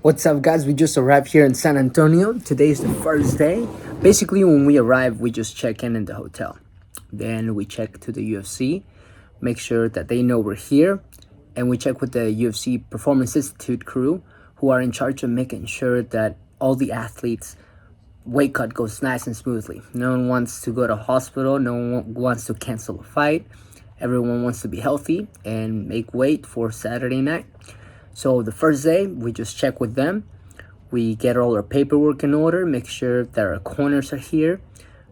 What's up, guys? We just arrived here in San Antonio. Today is the first day. Basically, when we arrive, we just check in the hotel. Then we check to the UFC, make sure that they know we're here, and we check with the UFC Performance Institute crew, who are in charge of making sure that all the athletes' weight cut goes nice and smoothly. No one wants to go to hospital. No one wants to cancel a fight. Everyone wants to be healthy and make weight for Saturday night. So the first day, we just check with them. We get all our paperwork in order, make sure that our corners are here,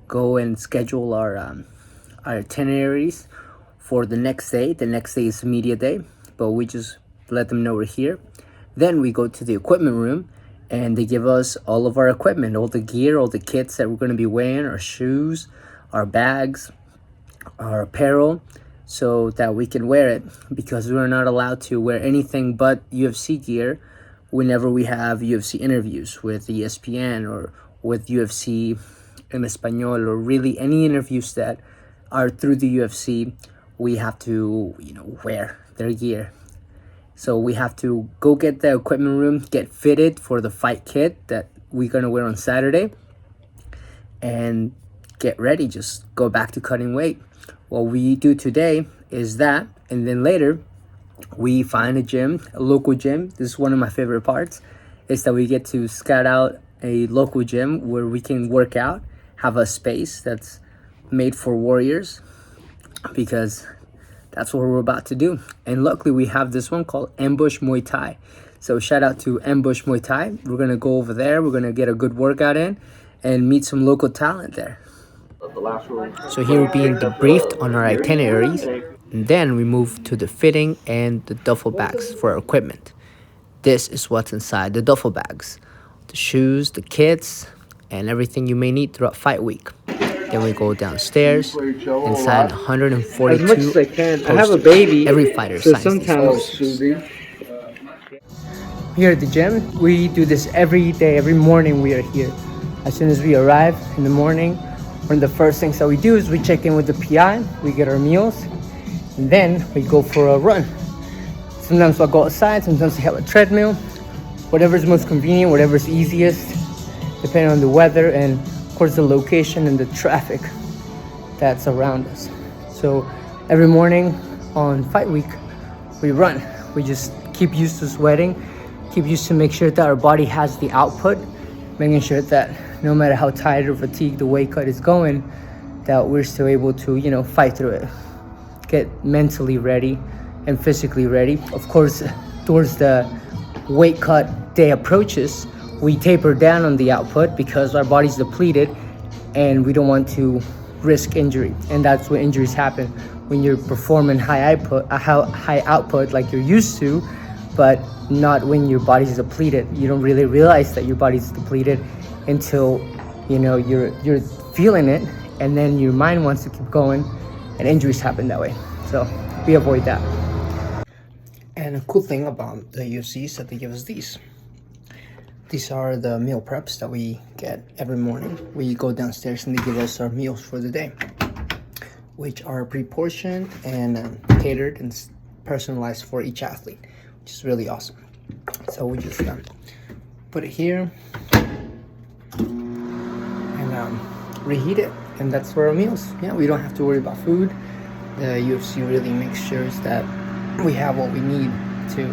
go and schedule our itineraries for the next day. The next day is media day, but we just let them know we're here. Then we go to the equipment room, and they give us all of our equipment, all the gear, all the kits that we're going to be wearing, our shoes, our bags, our apparel, so that we can wear it, because we're not allowed to wear anything but UFC gear whenever we have UFC interviews with ESPN or with UFC en Español, or really any interviews that are through the UFC. We have to, wear their gear. So we have to go get the equipment room, get fitted for the fight kit that we're gonna wear on Saturday, and get ready, just go back to cutting weight. What we do today is that, and then later we find a gym, a local gym. This is one of my favorite parts, is that we get to scout out a local gym where we can work out, have a space that's made for warriors, because that's what we're about to do. And luckily we have this one called Ambush Muay Thai. So shout out to Ambush Muay Thai. We're gonna go over there, we're gonna get a good workout in and meet some local talent there. So here we're being debriefed on our itineraries, and then we move to the fitting and the duffel bags for our equipment. This is what's inside the duffel bags: the shoes, the kits, and everything you may need throughout fight week. Then we go downstairs and sign 142 posters. I have a baby. Every fighter signs these posters. Here at the gym, we do this every day, every morning we are here. As soon as we arrive in the morning, one of the first things that we do is we check in with the PI, we get our meals, and then we go for a run. Sometimes I'll go outside, sometimes I have a treadmill, whatever's most convenient, whatever's easiest, depending on the weather and of course the location and the traffic that's around us. So every morning on fight week, we run. We just keep used to sweating, keep used to make sure that our body has the output, making sure that no matter how tired or fatigued the weight cut is going, that we're still able to, fight through it. Get mentally ready and physically ready. Of course, towards the weight cut day approaches, we taper down on the output because our body's depleted and we don't want to risk injury. And that's when injuries happen, when you're performing high output like you're used to, but not when your body's depleted. You don't really realize that your body's depleted until you're feeling it, and then your mind wants to keep going, and injuries happen that way. So we avoid that. And a cool thing about the UFC is that they give us these. These are the meal preps that we get every morning. We go downstairs and they give us our meals for the day, which are pre-portioned and catered and personalized for each athlete, which is really awesome. So we just put it here and reheat it, and that's for our meals. Yeah, we don't have to worry about food. The UFC really makes sure that we have what we need to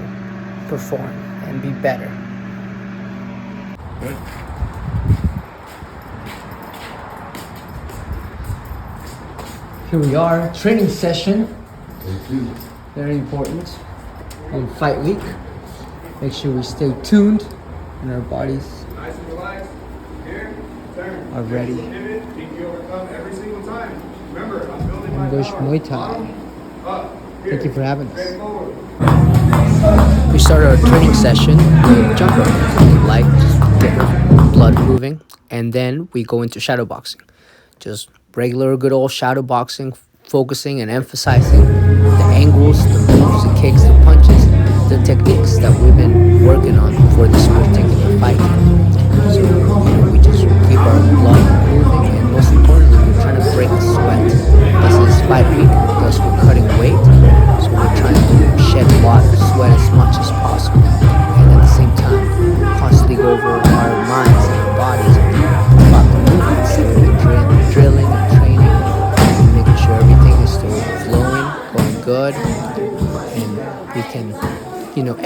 perform and be better. Here we are, training session. Very important on fight week. Make sure we stay tuned and our bodies are ready. Ambush Muay Thai. Thank you for having us. We started our training session with jump rope, light, get blood moving, and then we go into shadow boxing. Just regular good old shadow boxing, focusing and emphasizing the angles, the moves, the kicks, the punches, the techniques that we've been working on for this particular fight. So we just keep our blood moving, and most importantly, we're trying to break the sweat. This is fight week, thus we're cutting weight, so we're trying to shed water, sweat as much as possible, and at the same time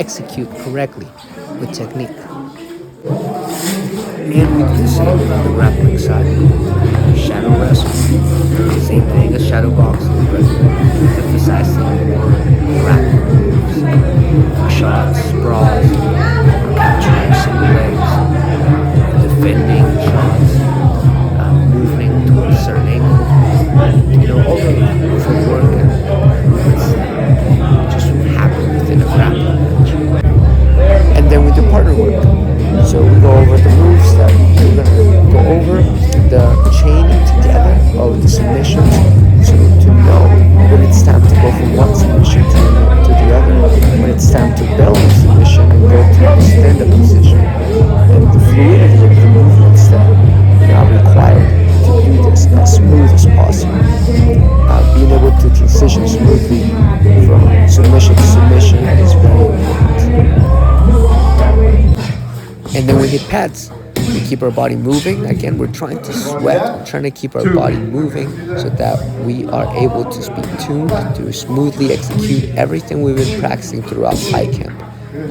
execute correctly with technique. And we do the same on the grappling side. Shadow wrestle, same thing as shadow boxing, but emphasizing more grappling moves, shots, sprawls, capturing single legs, defending shots, moving to a certain angle. All the footwork and just happen within a grappling match. And then we do partner work. So we go over the moves that we're going to go over, the chaining together of the submissions, so to know when it's time to go from one submission to the other, when it's time to build a submission and go to stand-up position, and the fluidity of the movements that are required to do this as smooth as possible. Being able to transition smoothly from submission to submission is very important. And then we hit pads. We keep our body moving. Again, we're trying to sweat. We're trying to keep our body moving so that we are able to be tuned to smoothly execute everything we've been practicing throughout fight camp.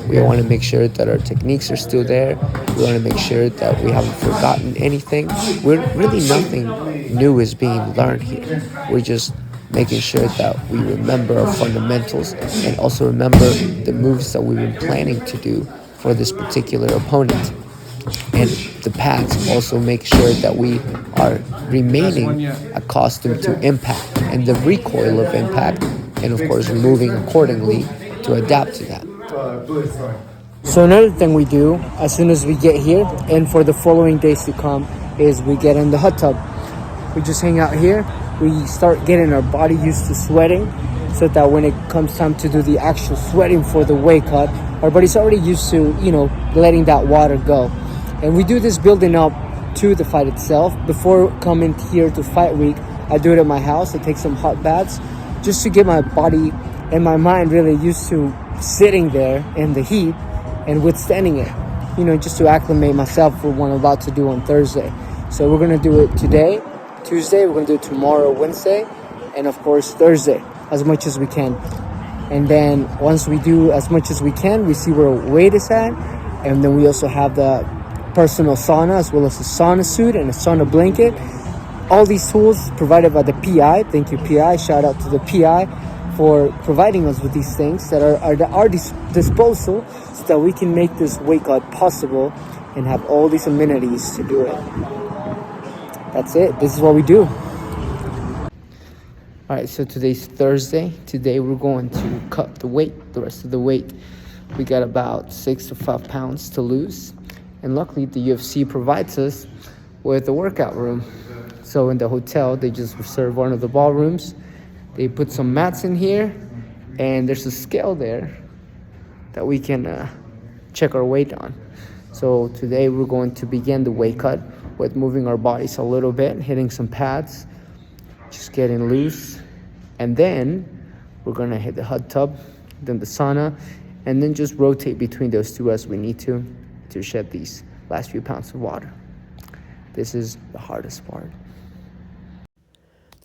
We want to make sure that our techniques are still there. We want to make sure that we haven't forgotten anything. Really nothing new is being learned here. We're just making sure that we remember our fundamentals and also remember the moves that we've been planning to do for this particular opponent. And the pads also make sure that we are remaining accustomed to impact and the recoil of impact, and of course moving accordingly to adapt to that. So another thing we do as soon as we get here and for the following days to come is we get in the hot tub. We just hang out here. We start getting our body used to sweating so that when it comes time to do the actual sweating for the weight cut, our body's already used to, letting that water go. And we do this building up to the fight itself. Before coming here to fight week, I do it at my house. I take some hot baths just to get my body and my mind really used to sitting there in the heat and withstanding it, just to acclimate myself for what I'm about to do on Thursday. So we're going to do it today, Tuesday, we're going to do it tomorrow, Wednesday, and of course Thursday, as much as we can. And then once we do as much as we can, we see where weight is at. And then we also have the personal sauna, as well as a sauna suit and a sauna blanket. All these tools provided by the PI. Thank you, PI. Shout out to the PI for providing us with these things that are at our disposal so that we can make this weight cut possible and have all these amenities to do it. That's it. This is what we do. All right, so today's Thursday. Today we're going to cut the rest of the weight. We got about 6 to 5 pounds to lose. And luckily, the UFC provides us with a workout room. So in the hotel, they just reserve one of the ballrooms. They put some mats in here, and there's a scale there that we can check our weight on. So today we're going to begin the weight cut with moving our bodies a little bit, hitting some pads, just getting loose. And then we're going to hit the hot tub, then the sauna, and then just rotate between those two as we need to shed these last few pounds of water. This is the hardest part.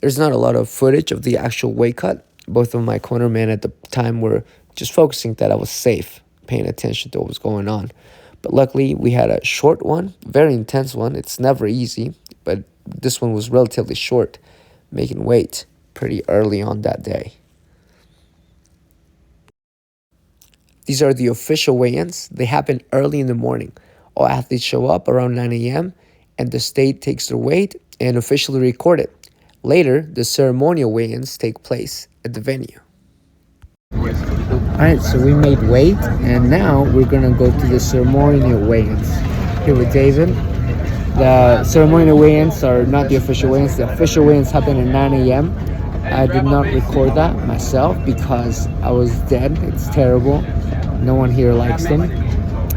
There's not a lot of footage of the actual weight cut. Both of my cornermen at the time were just focusing that I was safe, paying attention to what was going on. But luckily, we had a short one, very intense one. It's never easy, but this one was relatively short, making weight pretty early on that day. These are the official weigh-ins. They happen early in the morning. All athletes show up around 9 a.m. and the state takes their weight and officially record it. Later, the ceremonial weigh-ins take place at the venue. Alright, so we made weight, and now we're gonna go to the ceremonial weigh-ins. Here with David. The ceremonial weigh-ins are not the official weigh-ins. The official weigh-ins happen at 9 a.m. I did not record that myself because I was dead. It's terrible. No one here likes them,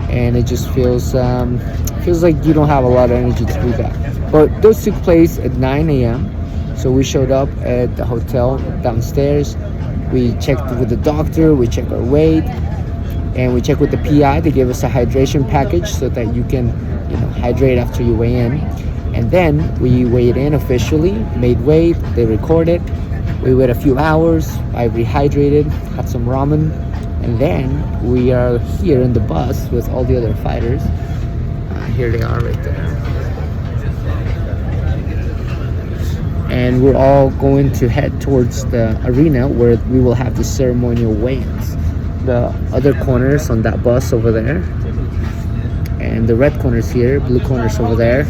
and it just feels like you don't have a lot of energy to do that. But those took place at 9 a.m. So we showed up at the hotel downstairs. We checked with the doctor, we checked our weight, and we checked with the PI. They gave us a hydration package so that you can, hydrate after you weigh in. And then we weighed in officially, made weight, they recorded. We waited a few hours, I rehydrated, had some ramen, And then we are here in the bus with all the other fighters. Here they are right there. And we're all going to head towards the arena where we will have the ceremonial weigh-ins. The other corners on that bus over there. And the red corners here, blue corners over there.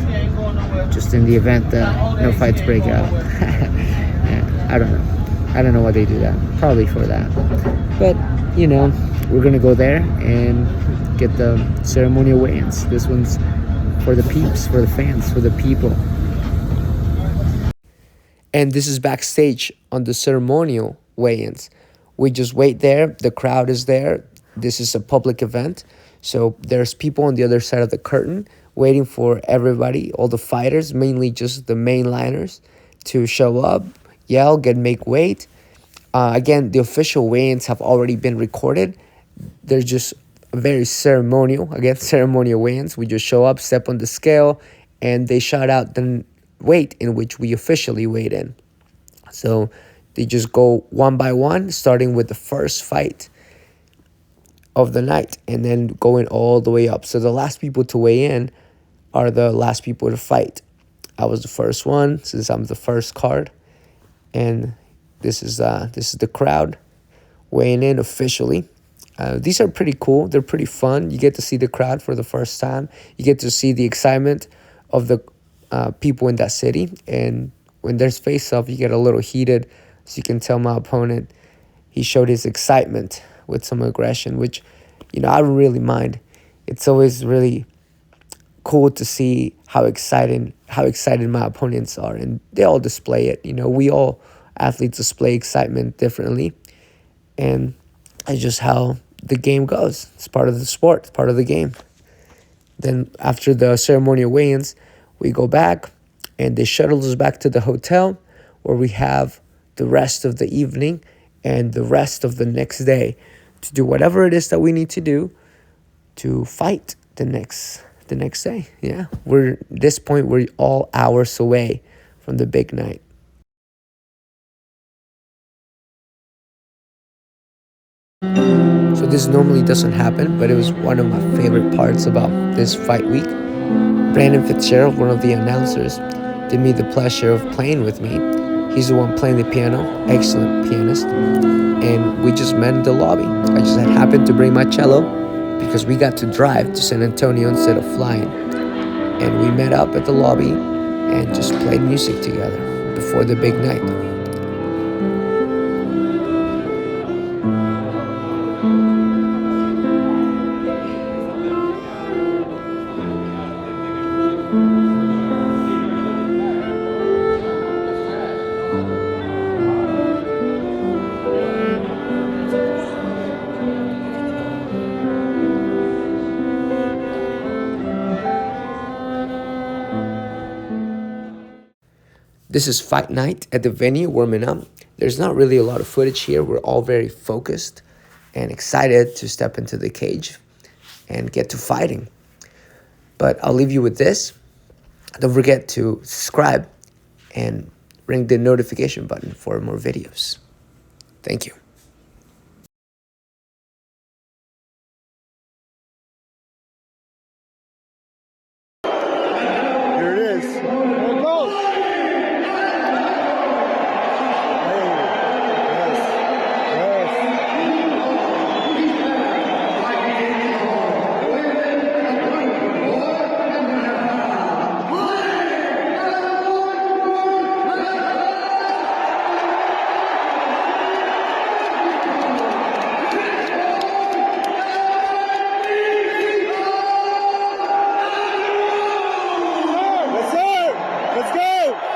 Just in the event that no fights break out. Yeah, I don't know. I don't know why they do that. Probably for that. But, you know, we're going to go there and get the ceremonial weigh-ins. This one's for the peeps, for the fans, for the people. And this is backstage on the ceremonial weigh-ins. We just wait there. The crowd is there. This is a public event. So there's people on the other side of the curtain waiting for everybody, all the fighters, mainly just the mainliners, to show up, yell, make weight. Again, the official weigh-ins have already been recorded. They're just very ceremonial. Again, ceremonial weigh-ins. We just show up, step on the scale, and they shout out the weight in which we officially weighed in. So they just go one by one, starting with the first fight of the night and then going all the way up. So the last people to weigh in are the last people to fight. I was the first one since I'm the first card, and this is the crowd weighing in officially. These are pretty cool. They're pretty fun. You get to see the crowd for the first time. You get to see the excitement of the people in that city. And when there's face-off, you get a little heated. So you can tell my opponent, he showed his excitement with some aggression, which, you know, I don't really mind. It's always really cool to see how excited my opponents are, and they all display it. You know, we all athletes display excitement differently, and it's just how the game goes. It's part of the sport, it's part of the game. Then after the ceremonial weigh-ins, we go back, and they shuttle us back to the hotel where we have the rest of the evening and the rest of the next day to do whatever it is that we need to do to fight the next day. Yeah, at this point, we're all hours away from the big night. So this normally doesn't happen, but it was one of my favorite parts about this fight week. Brandon Fitzgerald, one of the announcers, did me the pleasure of playing with me. He's the one playing the piano, excellent pianist. And we just met in the lobby. I just had happened to bring my cello because we got to drive to San Antonio instead of flying. And we met up at the lobby and just played music together before the big night. This is fight night at the venue, warming up. There's not really a lot of footage here. We're all very focused and excited to step into the cage and get to fighting. But I'll leave you with this. Don't forget to subscribe and ring the notification button for more videos. Thank you.